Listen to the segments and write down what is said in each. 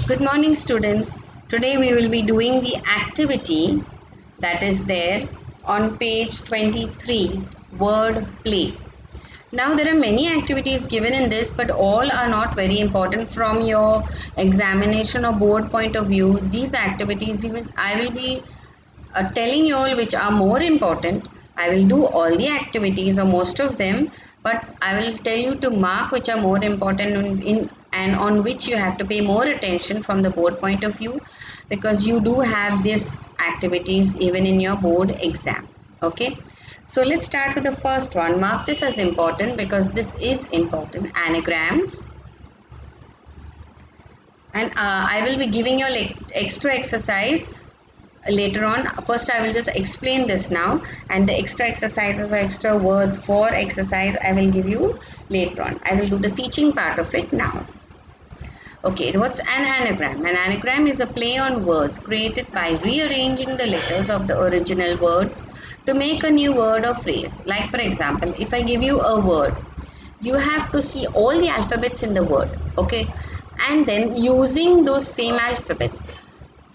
Good morning, students. Today we will be doing the activity that is there on page 23, word play. Now there are many activities given in this, but all are not very important from your examination or board point of view. These activities, even I will be telling you all which are more important. I will do all the activities or most of them, but I will tell you to mark which are more important in and on which you have to pay more attention from the board point of view, because you do have these activities even in your board exam. Okay, so let's start with the first one. Mark this as important because this is important. Anagrams. And I will be giving you like extra exercise later on. First I will just explain this now, and the extra exercises or extra words for exercise I will give you later on. I will do the teaching part of it now. Okay, what's an anagram? An anagram is a play on words created by rearranging the letters of the original words to make a new word or phrase. Like for example, if I give you a word, you have to see all the alphabets in the word, okay, and then using those same alphabets,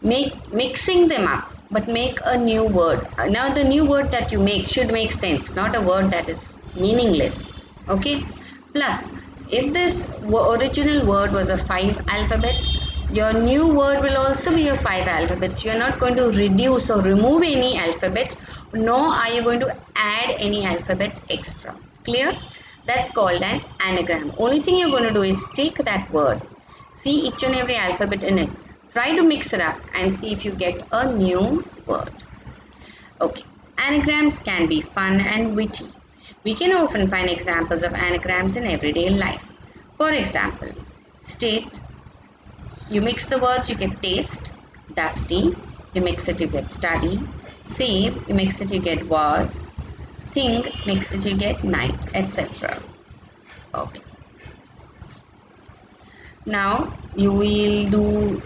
mixing them up, but make a new word. Now the new word that you make should make sense, not a word that is meaningless. Okay, plus if this original word was a 5 alphabets, your new word will also be a 5 alphabets. You are not going to reduce or remove any alphabet, nor are you going to add any alphabet extra. Clear? That's called an anagram. Only thing you're going to do is take that word, see each and every alphabet in it, try to mix it up and see if you get a new word. Okay, anagrams can be fun and witty. We can often find examples of anagrams in everyday life. For example, state, you mix the words, you get taste. Dusty, you mix it, you get study. Save, you mix it, you get was. Think, mix it, you get night, etc. Okay. Now you will do.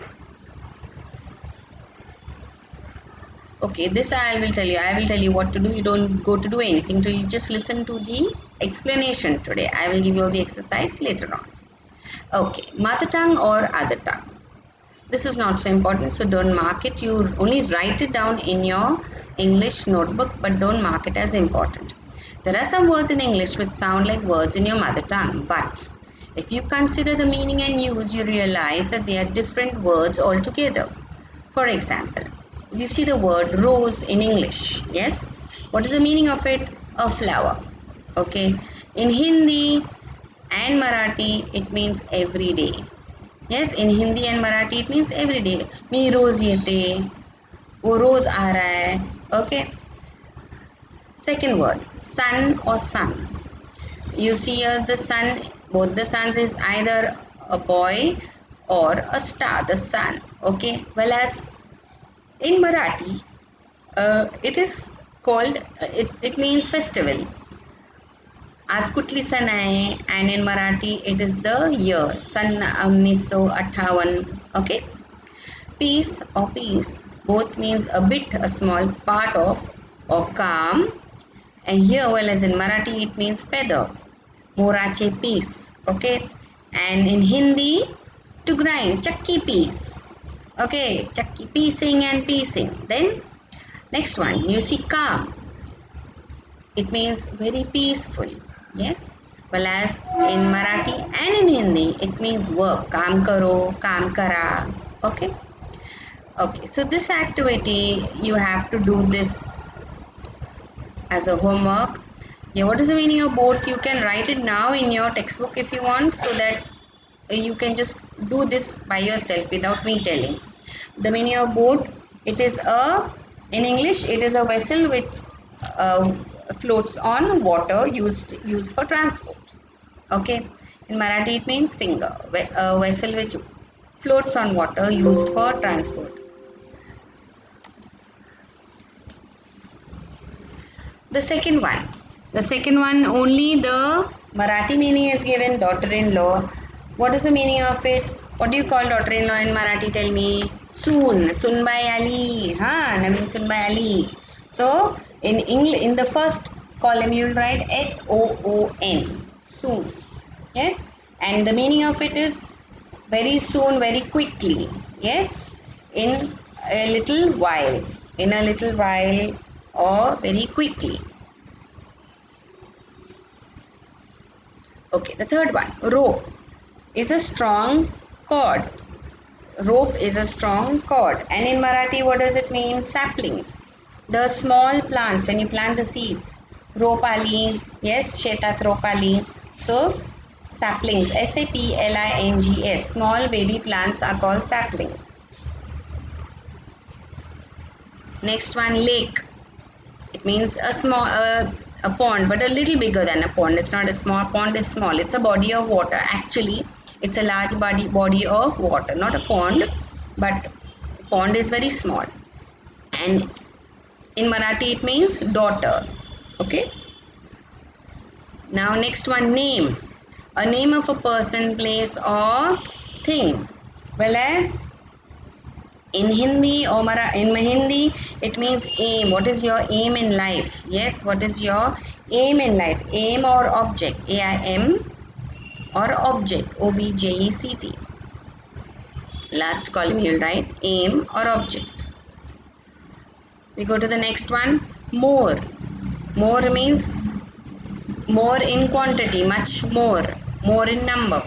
Okay, this I will tell you. I will tell you what to do. You don't go to do anything. So you just listen to the explanation today. I will give you all the exercise later on. Okay, mother tongue or other tongue. This is not so important, so don't mark it. You only write it down in your English notebook, but don't mark it as important. There are some words in English which sound like words in your mother tongue, but if you consider the meaning and use, you realize that they are different words altogether. For example, if you see the word rose in English, yes, what is the meaning of it? A flower. Okay, in Hindi and Marathi, it means every day. Yes, in Hindi and Marathi, it means every day. मी रोज येते, वो रोज आ रहा है. Okay. Second word, sun or sun. You see here the sun, both the suns is either a boy or a star, the sun. Okay. Well, as in Marathi, it is called, it means festival. आज कुठली सण आहे, and in Marathi it is the year, sun 1958. Okay, peace or peace both means a bit, a small part of, or calm, and here, well, as in Marathi it means feather, morache piece. Okay, and in Hindi, to grind, chakki piece. Okay, chakki, piecing and piecing. Then next one, you see calm, it means very peaceful. Yes, well, as in Marathi and in Hindi it means work, काम करो, काम करा. Okay, okay, so this activity you have to do this as a homework. Yeah, what is the meaning of boat? You can write it now in your textbook if you want, so that you can just do this by yourself without me telling. The meaning of boat, it is a, in English it is a vessel which floats on water, used for transport. Okay, in Marathi it means finger, a vessel which floats on water, used for transport. The second one, only the Marathi meaning is given, daughter-in-law. What is the meaning of it? What do you call daughter-in-law in Marathi? Tell me. Soon, Sunbai Ali, Naveen Sunbai Ali. So in English, in the first column you will write SOON, soon. Yes, and the meaning of it is very soon, very quickly. Yes, in a little while, in a little while, or very quickly. Okay, the third one, rope is a strong cord. Rope is a strong cord. And in Marathi, what does it mean? Saplings. The small plants, when you plant the seeds. Ropali, yes, shetat ropali. So, saplings, saplings, small baby plants are called saplings. Next one, lake. It means a small, a pond, but a little bigger than a pond. It's not a small pond, is small. It's a body of water. Actually, it's a large body of water, not a pond, but pond is very small. And in Marathi, it means daughter. Okay. Now, next one, name. A name of a person, place, or thing. Well, as in Hindi or in Hindi, it means aim. What is your aim in life? Yes, what is your aim in life? Aim or object? AIM or object? OBJECT. Last column you will write aim or object. We go to the next one. More. More means more in quantity, much more. More in number.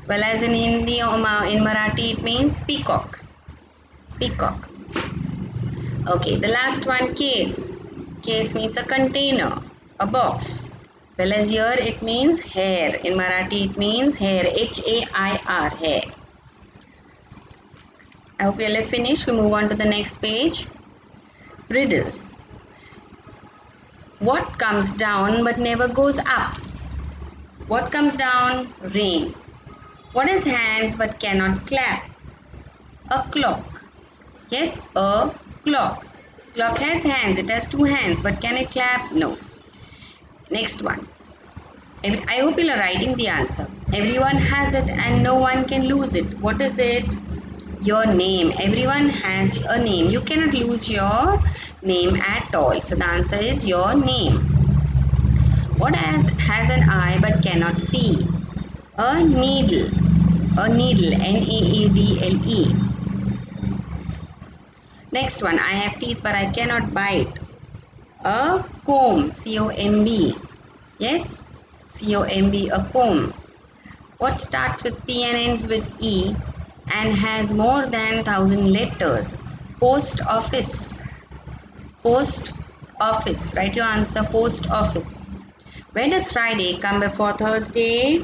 Well, as in Hindi or in Marathi, it means peacock. Peacock. Okay, the last one, case. Case means a container, a box. Well, as here it means hair. In Marathi it means hair, Hair, hair. I hope you all have finished. We move on to the next page. Riddles. What comes down but never goes up? What comes down? Rain. What has hands but cannot clap? A clock. Yes, a clock. Clock has hands. It has two hands, but can it clap? No. Next one. I hope you are writing the answer. Everyone has it and no one can lose it. What is it? Your name. Everyone has a name. You cannot lose your name at all. So the answer is your name. What has an eye but cannot see? A needle. A needle. Needle. Next one. I have teeth but I cannot bite. A comb. COMB. Yes? COMB, a comb. What starts with P and ends with E and has more than 1,000 letters? Post office. Post office. Write your answer. Post office. Where does Friday come before Thursday?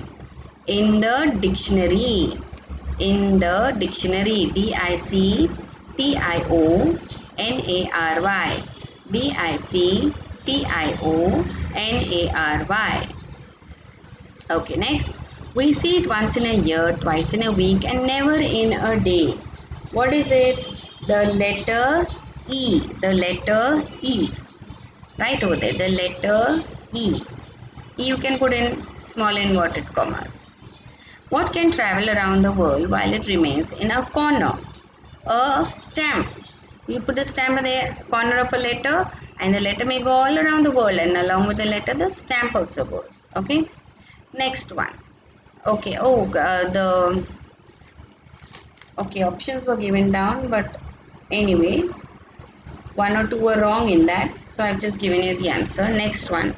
In the dictionary. In the dictionary. DICTIONARY. DICTIONARY. Okay, next. We see it once in a year, twice in a week, and never in a day. What is it? The letter E. The letter E. Right over there. The letter E. E you can put in small inverted commas. What can travel around the world while it remains in a corner? A stamp. You put the stamp in the corner of a letter, and the letter may go all around the world, and along with the letter, the stamp also goes. Okay. Next one. Okay. Options were given down, but anyway, one or two were wrong in that, so I've just given you the answer. Next one,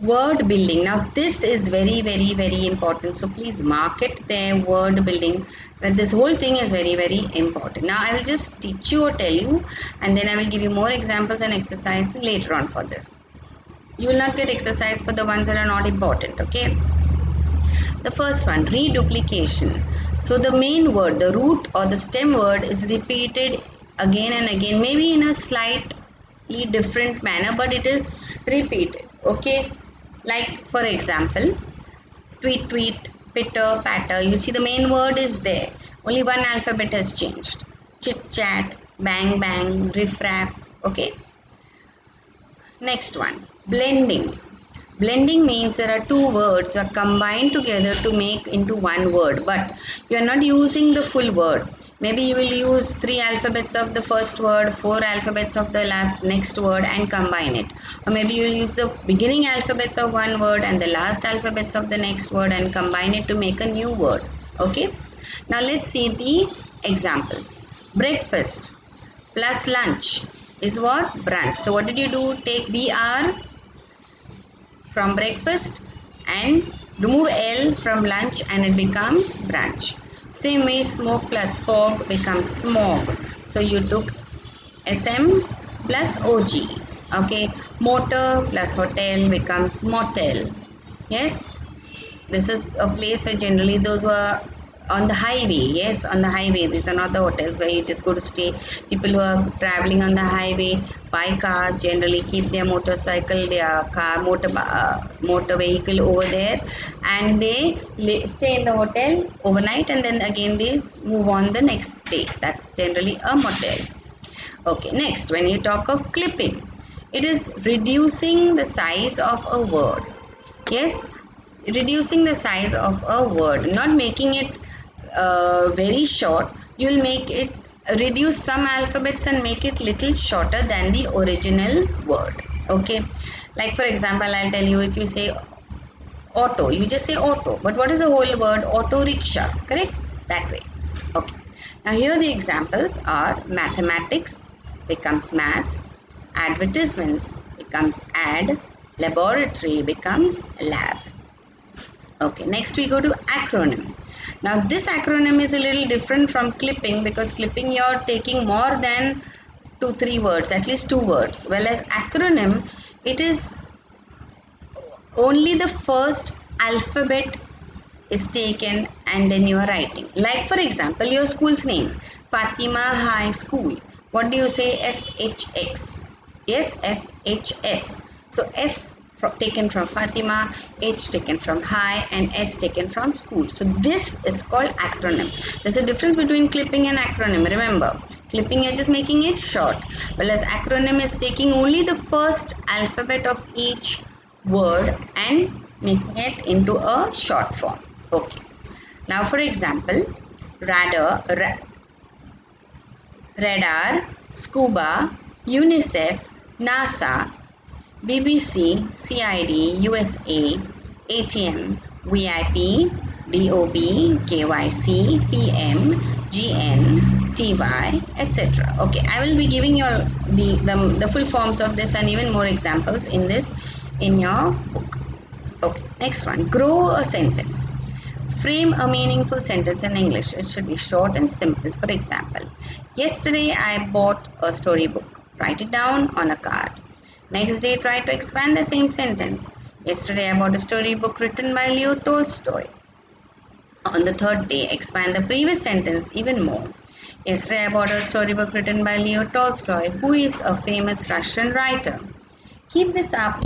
word building. Now this is very, very, very important, so please mark it there. Word building. But this whole thing is very, very important. Now I will just teach you or tell you, and then I will give you more examples and exercises later on for this. You will not get exercise for the ones that are not important. Okay. The first one, reduplication. So the main word, the root or the stem word is repeated again and again, maybe in a slightly different manner, but it is repeated. Okay. Like for example, tweet, tweet, pitter, patter. You see the main word is there. Only one alphabet has changed. Chit, chat, bang, bang, riff, raff. Okay. Next one, blending. Blending means there are two words are combined together to make into one word, but you are not using the full word. Maybe you will use 3 alphabets of the first word, 4 alphabets of the next word and combine it. Or maybe you will use the beginning alphabets of one word and the last alphabets of the next word and combine it to make a new word. Okay. Now let's see the examples. Breakfast plus lunch is what? Brunch. So what did you do? Take BR from breakfast and remove L from lunch and it becomes brunch. Same way, smoke plus fog becomes smog. So you took SM plus OG. Okay. Motor plus hotel becomes motel. Yes. This is a place where generally those who are on the highway. Yes, on the highway. These are not the hotels where you just go to stay. People who are traveling on the highway by car generally keep their motorcycle, their car, motor vehicle over there, and they stay in the hotel overnight, and then again they move on the next day. That's generally a motel. Okay, next, when you talk of clipping, it is reducing the size of a word. Yes, reducing the size of a word, not making it very short. You will make it reduce some alphabets and make it little shorter than the original word. Okay, like for example, I'll tell you, if you say auto, you just say auto, but what is the whole word? Auto rickshaw, correct? That way. Okay, now here the examples are mathematics becomes maths, advertisements becomes ad, laboratory becomes lab. Okay, next we go to acronym. Now this acronym is a little different from clipping, because clipping you're taking more than 2-3 words, at least 2 words, whereas acronym, it is only the first alphabet is taken and then you are writing. Like for example, your school's name, Fatima High School. What do you say? FHX. Yes, FHS. So F taken from Fatima, H taken from high, and S taken from school. So this is called acronym. There's a difference between clipping and acronym. Remember, clipping you're just making it short, whereas acronym is taking only the first alphabet of each word and making it into a short form. Okay. Now for example, radar, scuba, UNICEF, NASA, BBC, CID, USA, ATM, VIP, DOB, KYC, PM, GN, TY, etc. Okay, I will be giving you all the full forms of this and even more examples in your book. Okay, next one, grow a sentence. Frame a meaningful sentence in English. It should be short and simple. For example, yesterday I bought a storybook. Write it down on a card. Next day, try to expand the same sentence. Yesterday, I bought a storybook written by Leo Tolstoy. On the third day, expand the previous sentence even more. Yesterday, I bought a storybook written by Leo Tolstoy, who is a famous Russian writer. Keep this up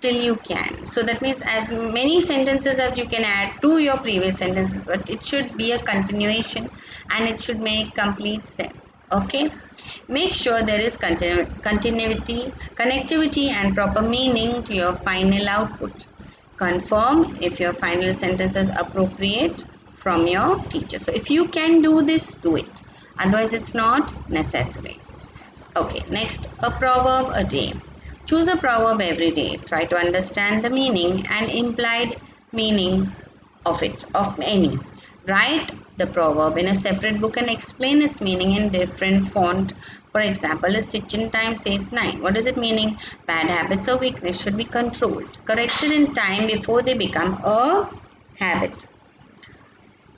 till you can. So that means as many sentences as you can add to your previous sentence, but it should be a continuation and it should make complete sense. Okay. Make sure there is connectivity and proper meaning to your final output. Confirm if your final sentence is appropriate from your teacher. So if you can do this, do it. Otherwise, it's not necessary. Okay, next, a proverb a day. Choose a proverb every day. Try to understand the meaning and implied meaning of any. Write the proverb in a separate book and explain its meaning in different font. For example, a stitch in time saves 9. What is it meaning? Bad habits or weakness should be controlled, corrected in time before they become a habit.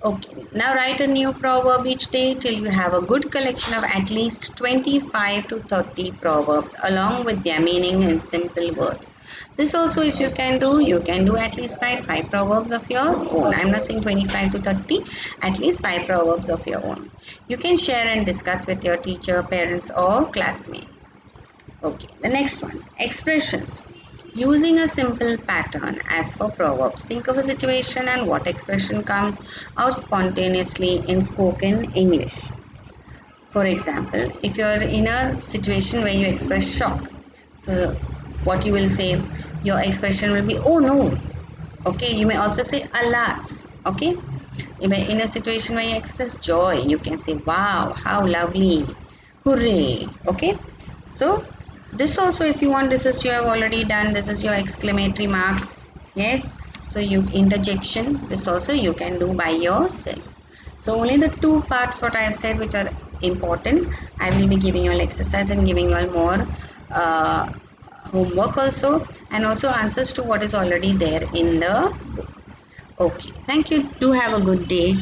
Okay, now write a new proverb each day till you have a good collection of at least 25 to 30 proverbs along with their meaning in simple words. This also, if you can do at least write 5 proverbs of your own. I'm not saying 25 to 30, at least 5 proverbs of your own. You can share and discuss with your teacher, parents or classmates. Okay, the next one, expressions. Using a simple pattern as for proverbs, think of a situation and what expression comes out spontaneously in spoken English. For example, if you are in a situation where you express shock, so what you will say, your expression will be, oh no. Okay, you may also say alas. Okay, in a situation where you express joy, you can say wow, how lovely, hooray. Okay, so this also, if you want, this is you have already done. This is your exclamatory mark. Yes, so you interjection, this also you can do by yourself. So only the two parts what I have said which are important. I will be giving you all exercise and giving you all more uh, homework also, and also answers to what is already there in the book. Okay, thank you. Do have a good day.